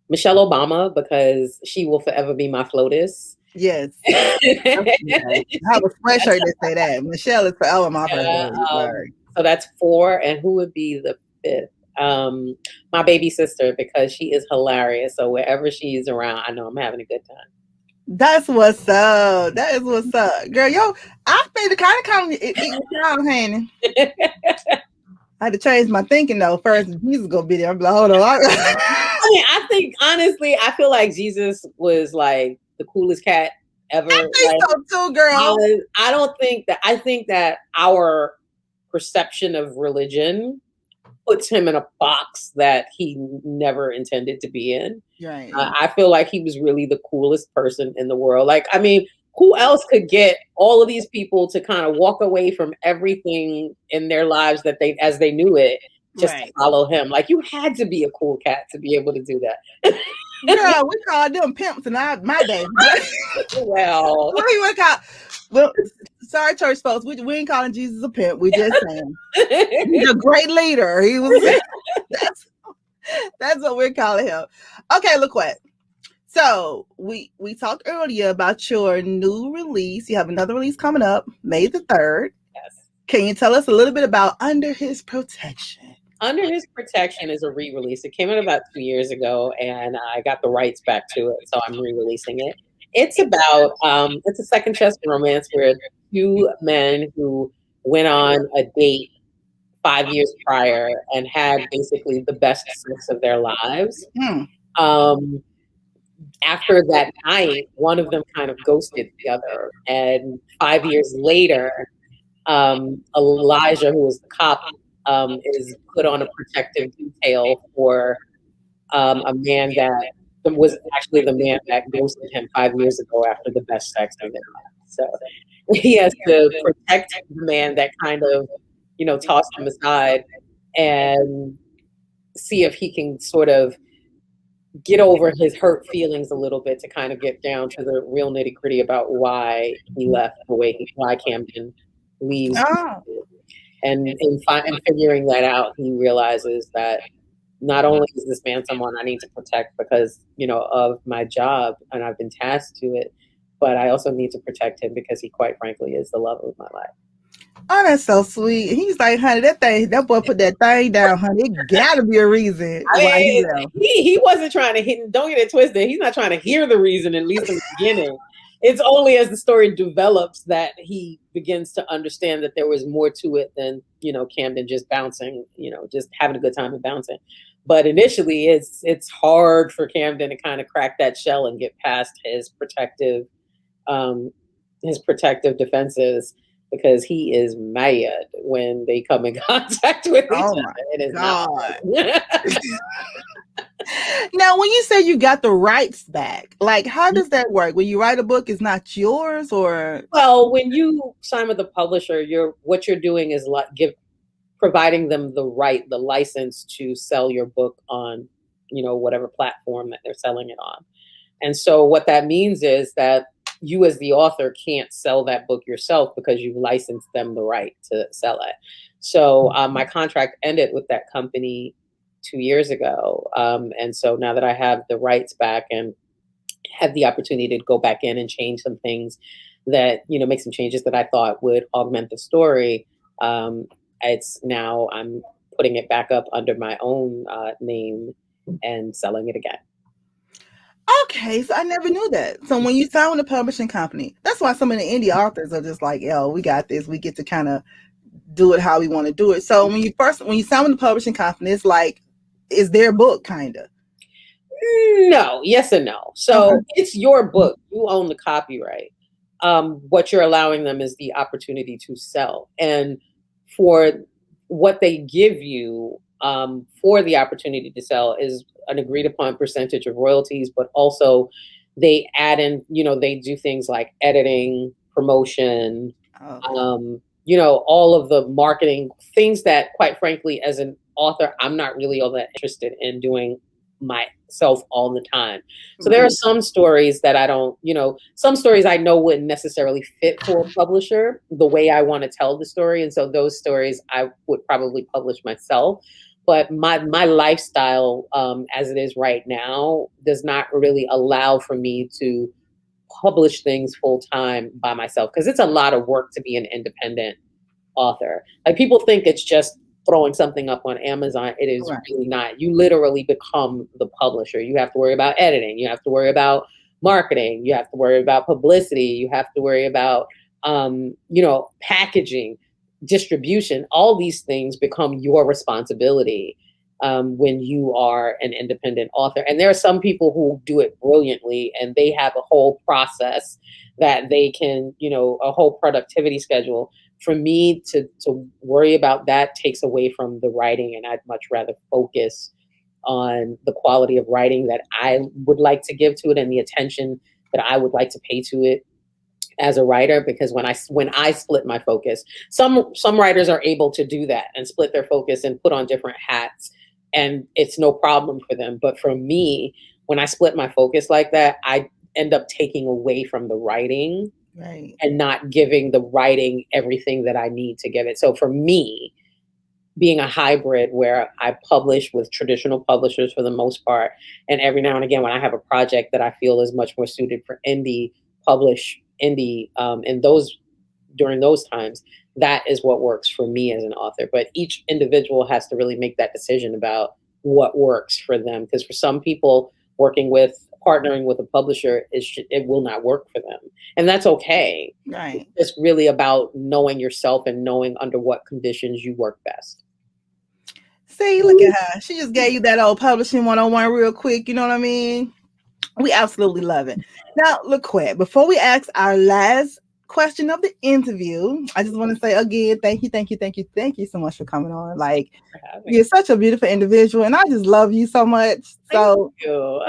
Michelle Obama, because she will forever be my FLOTUS. Yes. I was fresh heard to say that. Michelle is forever my FLOTUS. So that's 4. And who would be the 5th? My baby sister, because she is hilarious. So wherever she's around, I know I'm having a good time. That's what's up. That is what's up, girl. I think the kind of comedy down, Hanny. I had to change my thinking though. First, Jesus gonna be there. I'm like, hold on. I think honestly, I feel like Jesus was like the coolest cat ever. I think so too, girl. I think that our perception of religion puts him in a box that he never intended to be in. Right. I feel like he was really the coolest person in the world. Like, I mean, who else could get all of these people to kind of walk away from everything in their lives that they, as they knew it, just to follow him? Like, you had to be a cool cat to be able to do that. Yeah, we called them pimps in my day. Well, What do you want to call? Well, sorry, church folks, we ain't calling Jesus a pimp. We just saying he's a great leader. He was. That's what we're calling him. Okay, LaQuette. So we talked earlier about your new release. You have another release coming up, May the 3rd. Yes. Can you tell us a little bit about Under His Protection? Under His Protection is a re-release. It came out about 2 years ago, and I got the rights back to it, so I'm re-releasing it. It's about it's a second chance romance where two men who went on a date 5 years prior and had basically the best sex of their lives. After that night, one of them kind of ghosted the other. And 5 years later, Elijah, who was the cop, is put on a protective detail for a man that was actually the man that ghosted him 5 years ago after the best sex of their life. So he has to protect the man that kind of, tossed him aside and see if he can sort of get over his hurt feelings a little bit to kind of get down to the real nitty gritty about why he left the way why Camden leaves. And in figuring that out, he realizes that not only is this man someone I need to protect because, of my job and I've been tasked to it, but I also need to protect him because he quite frankly is the love of my life. Oh, that's so sweet. He's like, honey, that boy put that thing down, honey. It gotta be a reason. He wasn't trying to hit, don't get it twisted. He's not trying to hear the reason, at least in the beginning. It's only as the story develops that he begins to understand that there was more to it than, Camden just bouncing, just having a good time and bouncing. But initially it's hard for Camden to kind of crack that shell and get past his protective defenses, because he is mad when they come in contact with each other. It is God. Now, when you say you got the rights back, like, how does that work? When you write a book, it's not yours, or? Well, when you sign with the publisher, what you're doing is providing them the license to sell your book on, whatever platform that they're selling it on. And so what that means is that you as the author can't sell that book yourself because you've licensed them the right to sell it. So my contract ended with that company 2 years ago. And so now that I have the rights back and had the opportunity to go back in and change some things that, make some changes that I thought would augment the story, it's now I'm putting it back up under my own name and selling it again. Okay, so I never knew that. So when you sign with a publishing company, that's why so many indie authors are just like, yo, we got this. We get to kind of do it how we want to do it. So when you sign with a publishing company, it's like, is their book kind of? No, yes and no. So It's your book. You own the copyright. What you're allowing them is the opportunity to sell. And for what they give you for the opportunity to sell is an agreed upon percentage of royalties, but also they add in, they do things like editing, promotion, all of the marketing things that, quite frankly, as an author, I'm not really all that interested in doing myself all the time. So there are some stories that I don't, some stories I know wouldn't necessarily fit for a publisher the way I want to tell the story. And so those stories I would probably publish myself. But my lifestyle, as it is right now, does not really allow for me to publish things full time by myself, because it's a lot of work to be an independent author. Like, people think it's just throwing something up on Amazon. It is really not. You literally become the publisher. You have to worry about editing. You have to worry about marketing. You have to worry about publicity. You have to worry about, packaging, distribution. All these things become your responsibility when you are an independent author. And there are some people who do it brilliantly, and they have a whole process that they can, a whole productivity schedule. For me to worry about that takes away from the writing, and I'd much rather focus on the quality of writing that I would like to give to it and the attention that I would like to pay to it as a writer, because when I split my focus, some writers are able to do that and split their focus and put on different hats, and it's no problem for them. But for me, when I split my focus like that, I end up taking away from the writing, right, and not giving the writing everything that I need to give it. So for me, being a hybrid where I publish with traditional publishers for the most part, and every now and again when I have a project that I feel is much more suited for indie, publish indie, in those, during those times, that is what works for me as an author. But each individual has to really make that decision about what works for them, because for some people, partnering with a publisher, it will not work for them, and that's okay. right. It's really about knowing yourself and knowing under what conditions you work best. See, look at her. She just gave you that old publishing 101 real quick. You know what I mean? We absolutely love it. Now, LaQuette, before we ask our last question of the interview, I just want to say again, thank you so much for coming on. Like, you're such a beautiful individual, and I just love you so much. So, girl,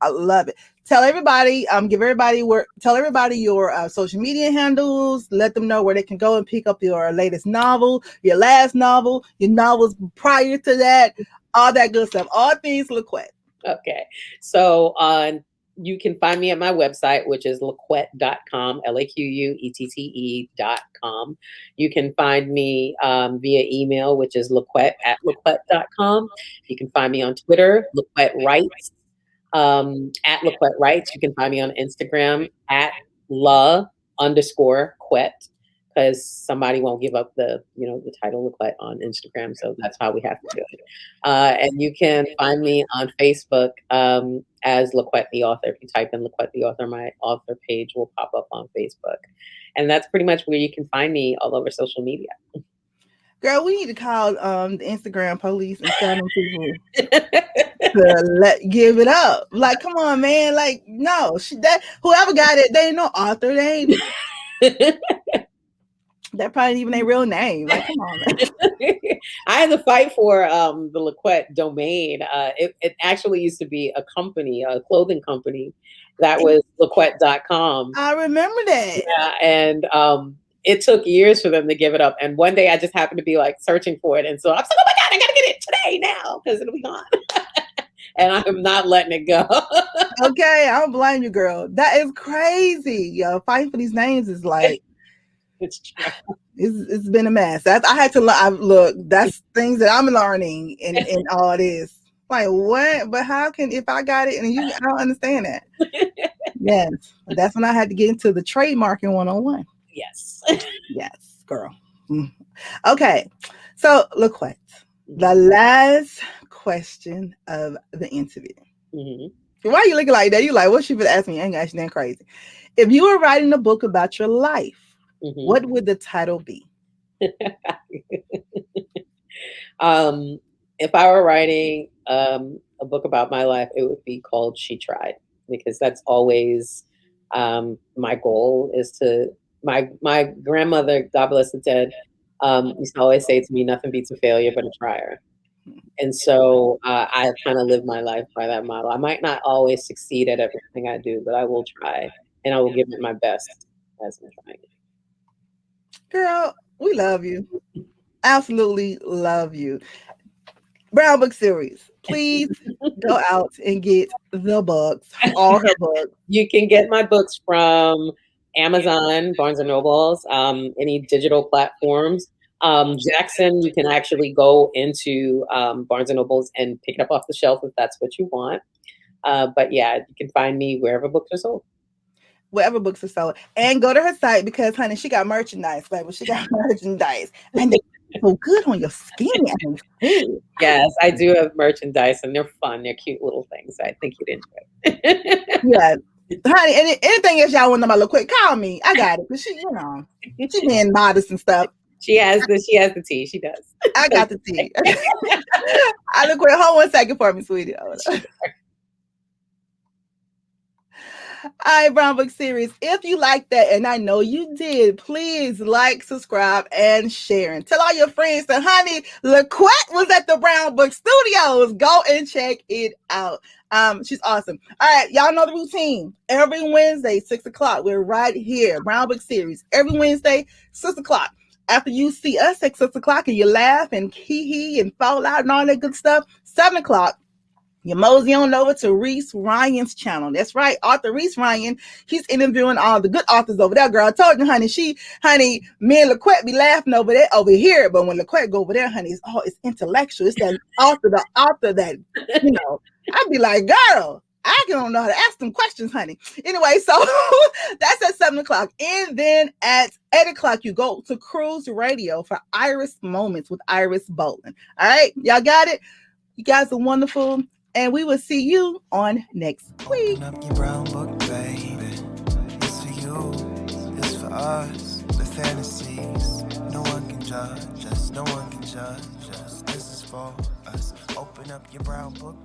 I love it. Tell everybody, tell everybody your social media handles. Let them know where they can go and pick up your latest novel, your last novel, your novels prior to that, all that good stuff, all things LaQuette. Okay. So you can find me at my website, which is LaQuette.com, LaQuette.com. You can find me via email, which is LaQuette@LaQuette.com. You can find me on Twitter, LaQuette Writes, at LaQuette Writes. You can find me on Instagram at _Quette, because somebody won't give up the title LaQuette on Instagram. So that's how we have to do it. And you can find me on Facebook as LaQuette the Author. If you type in LaQuette the Author, my author page will pop up on Facebook. And that's pretty much where you can find me all over social media. Girl, we need to call the Instagram police and tell them people to give it up. Like, come on, man. Like, no, whoever got it, they ain't no author. They ain't. That probably ain't even their real name. Like, come on, man. I had to fight for the LaQuette domain. It actually used to be a company, a clothing company, that was LaQuette.com. I remember that. Yeah, and it took years for them to give it up. And one day I just happened to be like searching for it. And so I was like, oh my God, I got to get it today now, because it'll be gone. And I'm not letting it go. Okay, I don't blame you, girl. That is crazy. Yo, fighting for these names is like, it's been a mess. I had to look. That's things that I'm learning in all this. Like, what? But how can, if I got it and I don't understand that. Yes, that's when I had to get into the trademarking 101. Yes. Yes, girl. Okay, so LaQuette, the last question of the interview. Mm-hmm. Why are you looking like that? You like, what she would ask me? I ain't actually that crazy. If you were writing a book about your life, mm-hmm, what would the title be? If I were writing a book about my life, it would be called She Tried, because that's always my goal. Is to my grandmother, God bless the dead, used to always say to me, nothing beats a failure but a trier. And so I kind of live my life by that model. I might not always succeed at everything I do, but I will try, and I will give it my best as I'm trying. Girl, we love you. Absolutely love you. Brown Book Series, please go out and get the books, all her books. You can get my books from Amazon, Barnes & Nobles, any digital platforms. Jackson, you can actually go into Barnes & Nobles and pick it up off the shelf if that's what you want. But yeah, you can find me wherever books are sold. Wherever books are sold. And go to her site, because, honey, she got merchandise, baby. She got merchandise. And they're so good on your skin. Yes, I do have merchandise, and they're fun. They're cute little things. I think you'd enjoy. Yeah. Honey, anything else y'all want to know about LaQuette, call me. I got it. Because she being modest and stuff. She has the tea. She does. I got the tea. LaQuette, hold 1 second for me, sweetie. right, Brown Book Series. If you like that, and I know you did, please like, subscribe, and share. And tell all your friends that, honey, LaQuette was at the Brown Book Studios. Go and check it out. She's awesome. All right, y'all know the routine. Every Wednesday, 6 o'clock, we're right here. Brown Book Series. Every Wednesday, 6 o'clock. After you see us at 6 o'clock and you laugh and hee and fall out and all that good stuff, 7 o'clock, you mosey on over to Reese Ryan's channel. That's right, author Reese Ryan. He's interviewing all the good authors over there, girl. I told you, honey, me and LaQuette be laughing over here, but when LaQuette go over there, honey, it's intellectual. It's that the author that, I'd be like, girl, I don't know how to ask them questions, honey. Anyway, so that's at 7 o'clock. And then at 8 o'clock, you go to Cruise Radio for Iris Moments with Iris Bolling. All right, y'all got it? You guys are wonderful. And we will see you on next week. Open up your brown book, baby. It's for you, it's for us. The fantasies, no one can judge us, no one can judge us. This is for us. Open up your brown book,